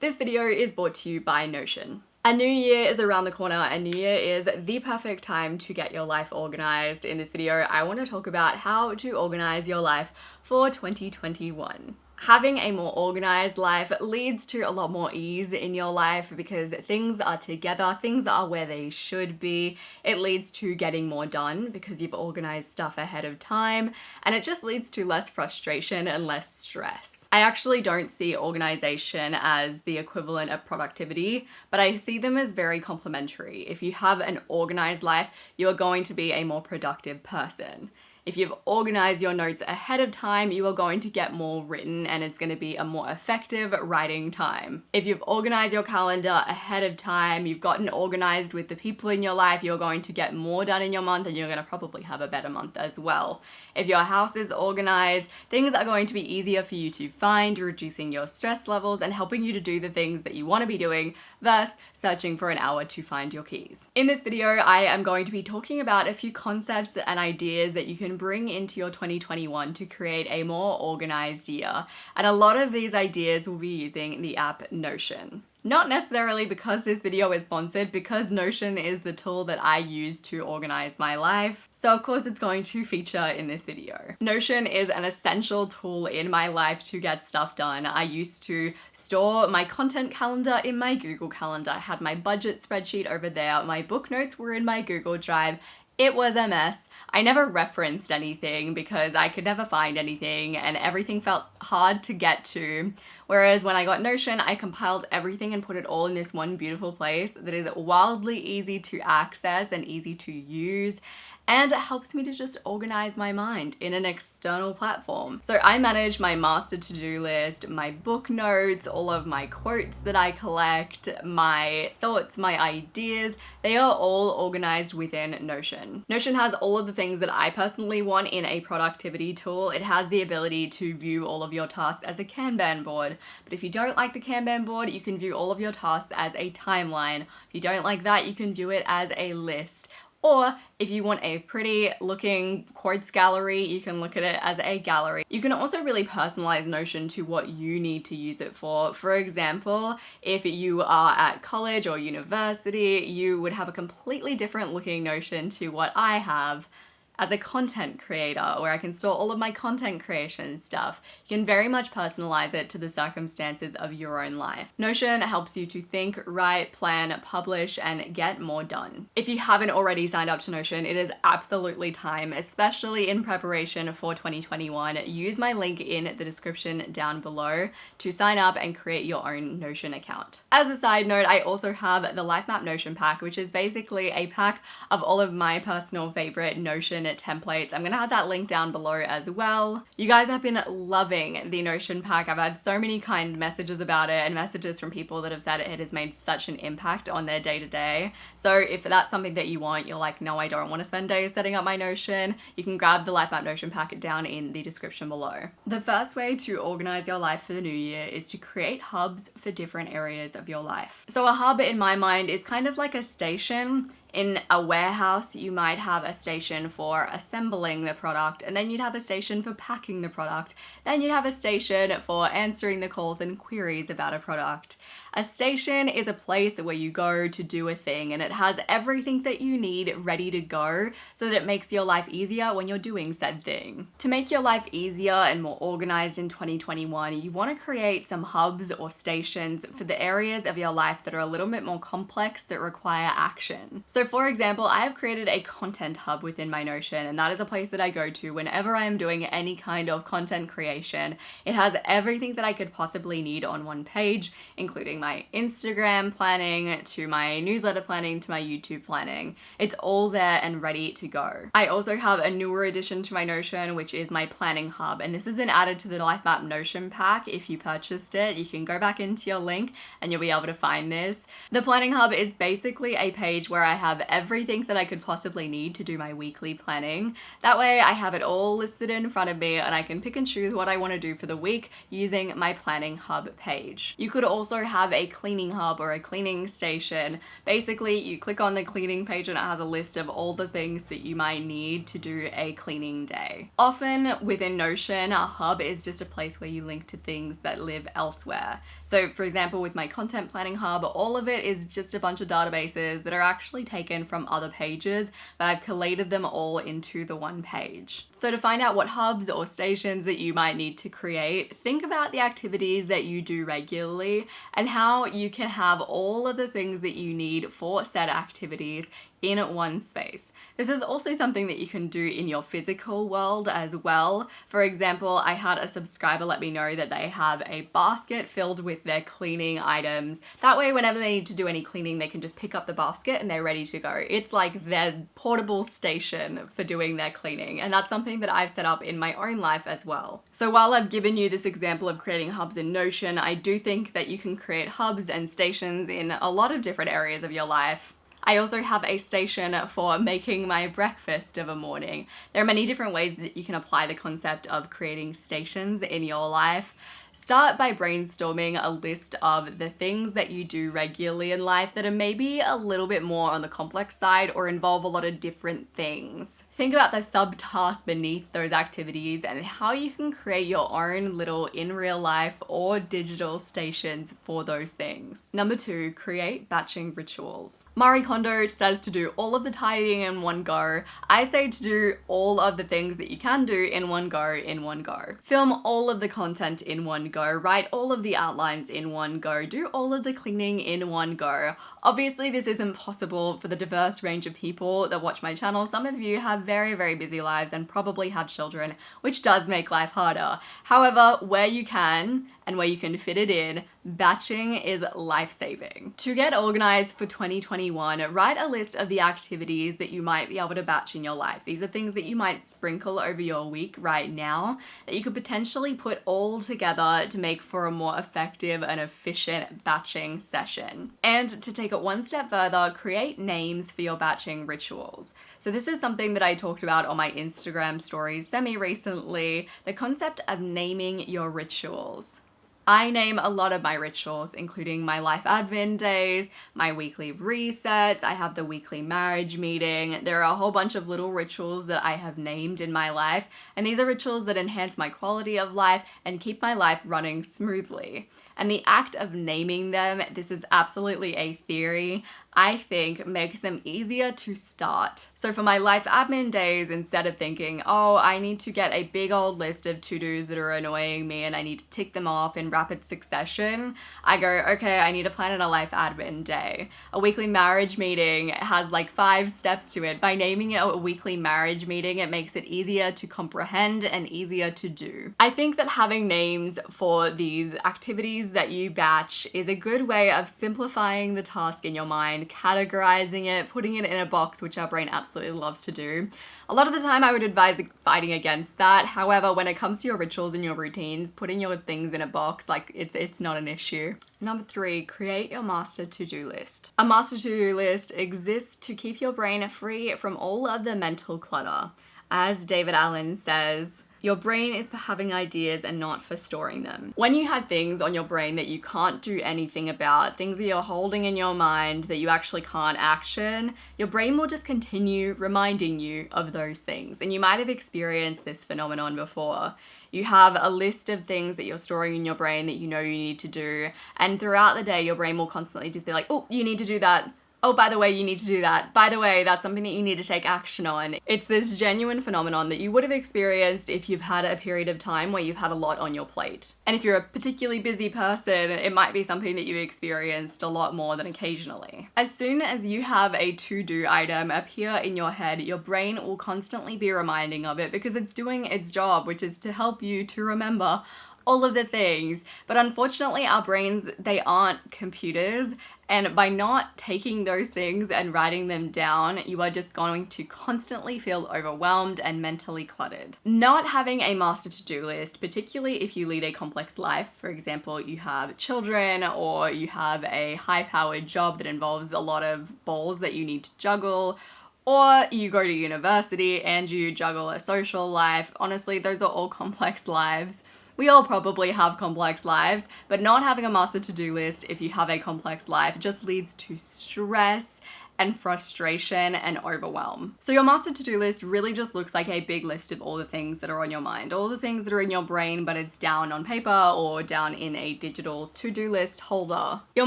This video is brought to you by Notion. A new year is around the corner and New Year is the perfect time to get your life organized. In this video, I want to talk about how to organize your life for 2021. Having a more organized life leads to a lot more ease in your life because things are together, things are where they should be. It leads to getting more done because you've organized stuff ahead of time, and it just leads to less frustration and less stress. I actually don't see organization as the equivalent of productivity, but I see them as very complementary. If you have an organized life, you're going to be a more productive person. If you've organized your notes ahead of time, you are going to get more written and it's going to be a more effective writing time. If you've organized your calendar ahead of time, you've gotten organized with the people in your life, you're going to get more done in your month and you're going to probably have a better month as well. If your house is organized, things are going to be easier for you to find, reducing your stress levels and helping you to do the things that you want to be doing versus searching for an hour to find your keys. In this video, I am going to be talking about a few concepts and ideas that you can bring into your 2021 to create a more organized year. And a lot of these ideas will be using the app Notion. Not necessarily because this video is sponsored, because Notion is the tool that I use to organize my life. So of course it's going to feature in this video. Notion is an essential tool in my life to get stuff done. I used to store my content calendar in my Google Calendar. I had my budget spreadsheet over there. My book notes were in my Google Drive. It was a mess. I never referenced anything because I could never find anything and everything felt hard to get to. Whereas when I got Notion, I compiled everything and put it all in this one beautiful place that is wildly easy to access and easy to use. And it helps me to just organize my mind in an external platform. So I manage my master to-do list, my book notes, all of my quotes that I collect, my thoughts, my ideas. They are all organized within Notion. Notion has all of the things that I personally want in a productivity tool. It has the ability to view all of your tasks as a Kanban board. But if you don't like the Kanban board, you can view all of your tasks as a timeline. If you don't like that, you can view it as a list. Or if you want a pretty looking quotes gallery, you can look at it as a gallery. You can also really personalize Notion to what you need to use it for. For example, if you are at college or university, you would have a completely different looking Notion to what I have as a content creator, where I can store all of my content creation stuff. You can very much personalize it to the circumstances of your own life. Notion helps you to think, write, plan, publish, and get more done. If you haven't already signed up to Notion, it is absolutely time, especially in preparation for 2021. Use my link in the description down below to sign up and create your own Notion account. As a side note, I also have the Life Map Notion pack, which is basically a pack of all of my personal favorite Notion templates. I'm gonna have that link down below as well. You guys have been loving the Notion pack. I've had so many kind messages about it and messages from people that have said it has made such an impact on their day-to-day. So if that's something that you want, you're like, no, I don't want to spend days setting up my Notion, you can grab the Life Map Notion pack down in the description below. The first way to organize your life for the new year is to create hubs for different areas of your life. So a hub in my mind is kind of like a station. In a warehouse, you might have a station for assembling the product, and then you'd have a station for packing the product. Then you'd have a station for answering the calls and queries about a product. A station is a place where you go to do a thing, and it has everything that you need ready to go so that it makes your life easier when you're doing said thing. To make your life easier and more organized in 2021, you want to create some hubs or stations for the areas of your life that are a little bit more complex that require action. So for example, I have created a content hub within my Notion, and that is a place that I go to whenever I am doing any kind of content creation. It has everything that I could possibly need on one page, including my Instagram planning, to my newsletter planning, to my YouTube planning. It's all there and ready to go. I also have a newer addition to my Notion, which is my planning hub, and this isn't added to the Life Map Notion pack. If you purchased it, you can go back into your link and you'll be able to find this. The planning hub is basically a page where I have have everything that I could possibly need to do my weekly planning. That way I have it all listed in front of me and I can pick and choose what I want to do for the week using my planning hub page. You could also have a cleaning hub or a cleaning station. Basically, you click on the cleaning page and it has a list of all the things that you might need to do a cleaning day. Often within Notion, a hub is just a place where you link to things that live elsewhere. So for example, with my content planning hub, all of it is just a bunch of databases that are actually taken from other pages, but I've collated them all into the one page. So to find out what hubs or stations that you might need to create, think about the activities that you do regularly and how you can have all of the things that you need for said activities in one space. This is also something that you can do in your physical world as well. For example, I had a subscriber let me know that they have a basket filled with their cleaning items. That way, whenever they need to do any cleaning, they can just pick up the basket and they're ready to go. It's like their portable station for doing their cleaning, and that's something that I've set up in my own life as well. So while I've given you this example of creating hubs in Notion, I do think that you can create hubs and stations in a lot of different areas of your life. I also have a station for making my breakfast of a morning. There are many different ways that you can apply the concept of creating stations in your life. Start by brainstorming a list of the things that you do regularly in life that are maybe a little bit more on the complex side or involve a lot of different things. Think about the subtasks beneath those activities and how you can create your own little in real life or digital stations for those things. Number 2, create batching rituals. Marie Kondo says to do all of the tidying in one go. I say to do all of the things that you can do in one go in one go. Film all of the content in one go. Write all of the outlines in one go. Do all of the cleaning in one go. Obviously, this isn't possible for the diverse range of people that watch my channel. Some of you have very, very busy lives and probably have children, which does make life harder. However, where you can and where you can fit it in, batching is life-saving. To get organized for 2021, write a list of the activities that you might be able to batch in your life. These are things that you might sprinkle over your week right now that you could potentially put all together to make for a more effective and efficient batching session. And to take it one step further, create names for your batching rituals. So this is something that I talked about on my Instagram stories semi-recently, the concept of naming your rituals. I name a lot of my rituals, including my life admin days, my weekly resets, I have the weekly marriage meeting. There are a whole bunch of little rituals that I have named in my life, and these are rituals that enhance my quality of life and keep my life running smoothly. And the act of naming them, this is absolutely a theory, I think makes them easier to start. So for my life admin days, instead of thinking, oh, I need to get a big old list of to-dos that are annoying me and I need to tick them off in rapid succession, I go, okay, I need to plan in a life admin day. A weekly marriage meeting has like 5 steps to it. By naming it a weekly marriage meeting, it makes it easier to comprehend and easier to do. I think that having names for these activities that you batch is a good way of simplifying the task in your mind, categorizing it, putting it in a box, which our brain absolutely loves to do. A lot of the time I would advise fighting against that. However, when it comes to your rituals and your routines, putting your things in a box, like it's not an issue. Number 3, create your master to-do list. A master to-do list exists to keep your brain free from all of the mental clutter. As David Allen says, your brain is for having ideas and not for storing them. When you have things on your brain that you can't do anything about, things that you're holding in your mind that you actually can't action, your brain will just continue reminding you of those things. And you might have experienced this phenomenon before. You have a list of things that you're storing in your brain that you know you need to do, and throughout the day, your brain will constantly just be like, oh, you need to do that. Oh, by the way, you need to do that. By the way, that's something that you need to take action on. It's this genuine phenomenon that you would have experienced if you've had a period of time where you've had a lot on your plate. And if you're a particularly busy person, it might be something that you experienced a lot more than occasionally. As soon as you have a to-do item appear in your head, your brain will constantly be reminding of it because it's doing its job, which is to help you to remember, all of the things. But unfortunately, our brains, they aren't computers. And by not taking those things and writing them down, you are just going to constantly feel overwhelmed and mentally cluttered. Not having a master to-do list, particularly if you lead a complex life, for example, you have children or you have a high-powered job that involves a lot of balls that you need to juggle, or you go to university and you juggle a social life. Honestly, those are all complex lives. We all probably have complex lives, but not having a master to-do list if you have a complex life just leads to stress and frustration and overwhelm. So your master to-do list really just looks like a big list of all the things that are on your mind, all the things that are in your brain, but it's down on paper or down in a digital to-do list holder. Your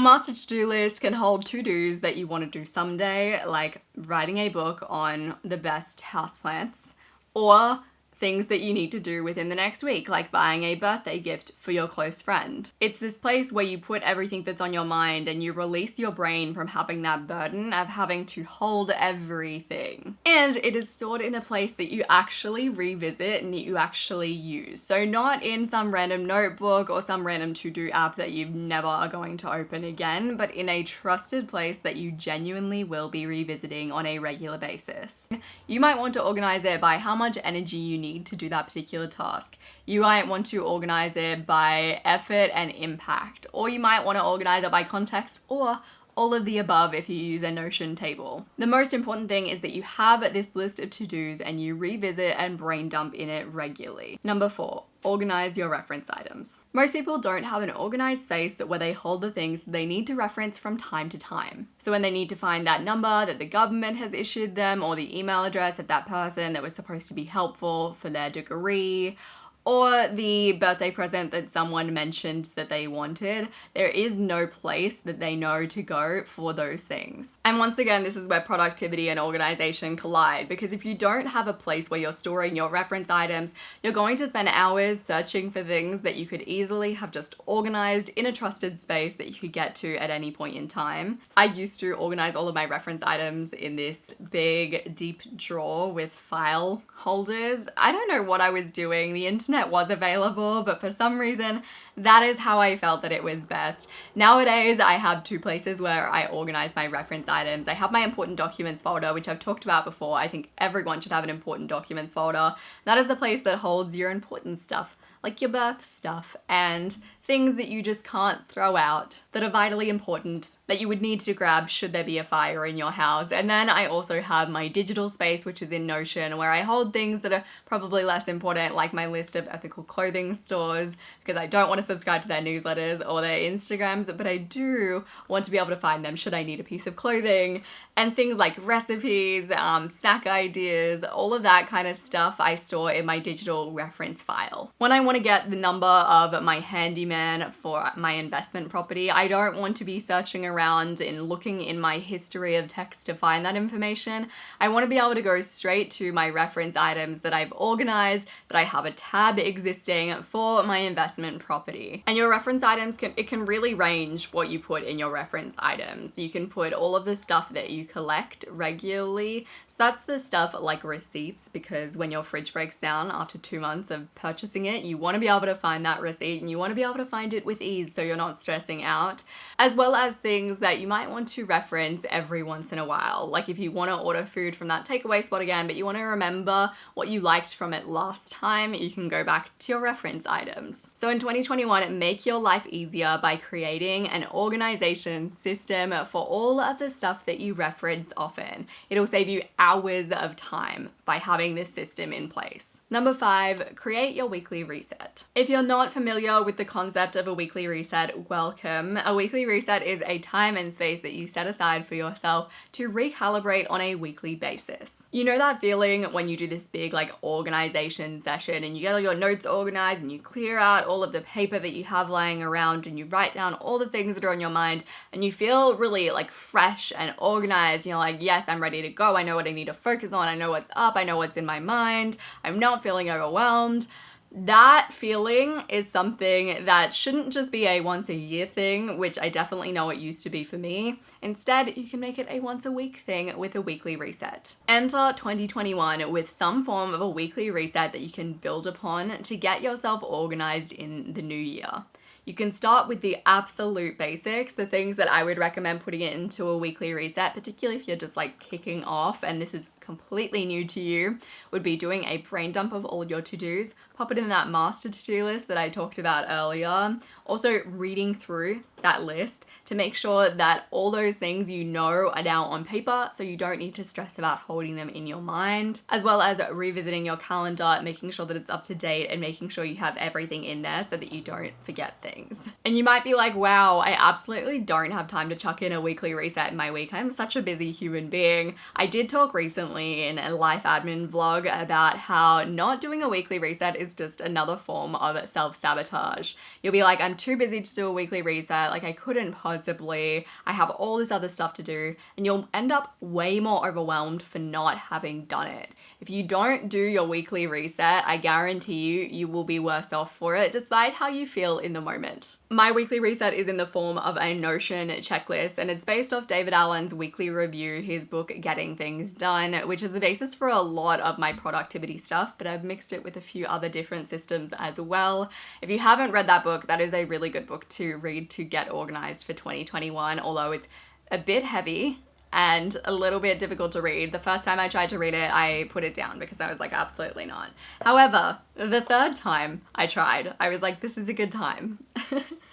master to-do list can hold to-dos that you want to do someday, like writing a book on the best houseplants, or things that you need to do within the next week, like buying a birthday gift for your close friend. It's this place where you put everything that's on your mind and you release your brain from having that burden of having to hold everything. And it is stored in a place that you actually revisit and that you actually use. So not in some random notebook or some random to-do app that you never are going to open again, but in a trusted place that you genuinely will be revisiting on a regular basis. You might want to organize it by how much energy you need to do that particular task. You might want to organize it by effort and impact, or you might want to organize it by context, or all of the above if you use a Notion table. The most important thing is that you have this list of to-dos and you revisit and brain dump in it regularly. Number 4, organize your reference items. Most people don't have an organized space where they hold the things they need to reference from time to time. So when they need to find that number that the government has issued them, or the email address of that person that was supposed to be helpful for their degree, or the birthday present that someone mentioned that they wanted, there is no place that they know to go for those things. And once again, this is where productivity and organization collide, because if you don't have a place where you're storing your reference items, you're going to spend hours searching for things that you could easily have just organized in a trusted space that you could get to at any point in time. I used to organize all of my reference items in this big, deep drawer with file holders. I don't know what I was doing. The internet was available, but for some reason, that is how I felt that it was best. Nowadays, I have 2 places where I organize my reference items. I have my important documents folder, which I've talked about before. I think everyone should have an important documents folder. That is the place that holds your important stuff, like your birth stuff and things that you just can't throw out that are vitally important that you would need to grab should there be a fire in your house. And then I also have my digital space, which is in Notion, where I hold things that are probably less important, like my list of ethical clothing stores, because I don't want to subscribe to their newsletters or their Instagrams, but I do want to be able to find them should I need a piece of clothing, and things like recipes, snack ideas, all of that kind of stuff I store in my digital reference file. When I want to get the number of my handyman for my investment property, I don't want to be searching around and looking in my history of text to find that information. I want to be able to go straight to my reference items that I've organized, that I have a tab existing for my investment property. And your reference items can really range what you put in your reference items. You can put all of the stuff that you collect regularly. So that's the stuff like receipts, because when your fridge breaks down after 2 months of purchasing it, you want to be able to find that receipt and you want to be able to find it with ease so you're not stressing out, as well as things that you might want to reference every once in a while. Like if you want to order food from that takeaway spot again, but you want to remember what you liked from it last time, you can go back to your reference items. So in 2021, make your life easier by creating an organization system for all of the stuff that you reference often. It'll save you hours of time by having this system in place. Number 5, create your weekly reset. If you're not familiar with the concept of a weekly reset, welcome. A weekly reset is a time and space that you set aside for yourself to recalibrate on a weekly basis. You know that feeling when you do this big organization session and you get all your notes organized and you clear out all of the paper that you have lying around and you write down all the things that are on your mind and you feel really fresh and organized. You're like, yes, I'm ready to go. I know what I need to focus on. I know what's up. I know what's in my mind. I'm not feeling overwhelmed. That feeling is something that shouldn't just be a once a year thing, which I definitely know it used to be for me. Instead, you can make it a once a week thing with a weekly reset. Enter 2021 with some form of a weekly reset that you can build upon to get yourself organized in the new year. You can start with the absolute basics, the things that I would recommend putting it into a weekly reset, particularly if you're just like kicking off and this is completely new to you, would be doing a brain dump of all your to-dos, pop it in that master to-do list that I talked about earlier. Also reading through that list to make sure that all those things you know are now on paper so you don't need to stress about holding them in your mind, as well as revisiting your calendar, making sure that it's up to date and making sure you have everything in there so that you don't forget things. And you might be like, wow, I absolutely don't have time to chuck in a weekly reset in my week. I'm such a busy human being. I did talk recently in a life admin vlog about how not doing a weekly reset is just another form of self-sabotage. You'll be like, I'm too busy to do a weekly reset, like I couldn't possibly, I have all this other stuff to do, and you'll end up way more overwhelmed for not having done it. If you don't do your weekly reset, I guarantee you will be worse off for it despite how you feel in the moment. My weekly reset is in the form of a Notion checklist, and it's based off David Allen's weekly review, his book Getting Things Done, which is the basis for a lot of my productivity stuff, but I've mixed it with a few other different systems as well. If you haven't read that book, that is a really good book to read to get organized for 2021, although it's a bit heavy and a little bit difficult to read. The first time I tried to read it, I put it down because I was like, absolutely not. However, the third time I tried, I was like, this is a good time.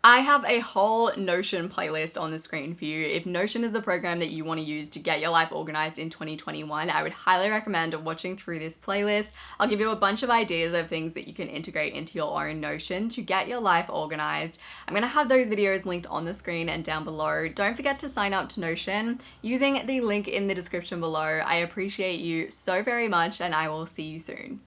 I have a whole Notion playlist on the screen for you. If Notion is the program that you want to use to get your life organized in 2021, I would highly recommend watching through this playlist. I'll give you a bunch of ideas of things that you can integrate into your own Notion to get your life organized. I'm going to have those videos linked on the screen and down below. Don't forget to sign up to Notion using the link in the description below. I appreciate you so very much, and I will see you soon.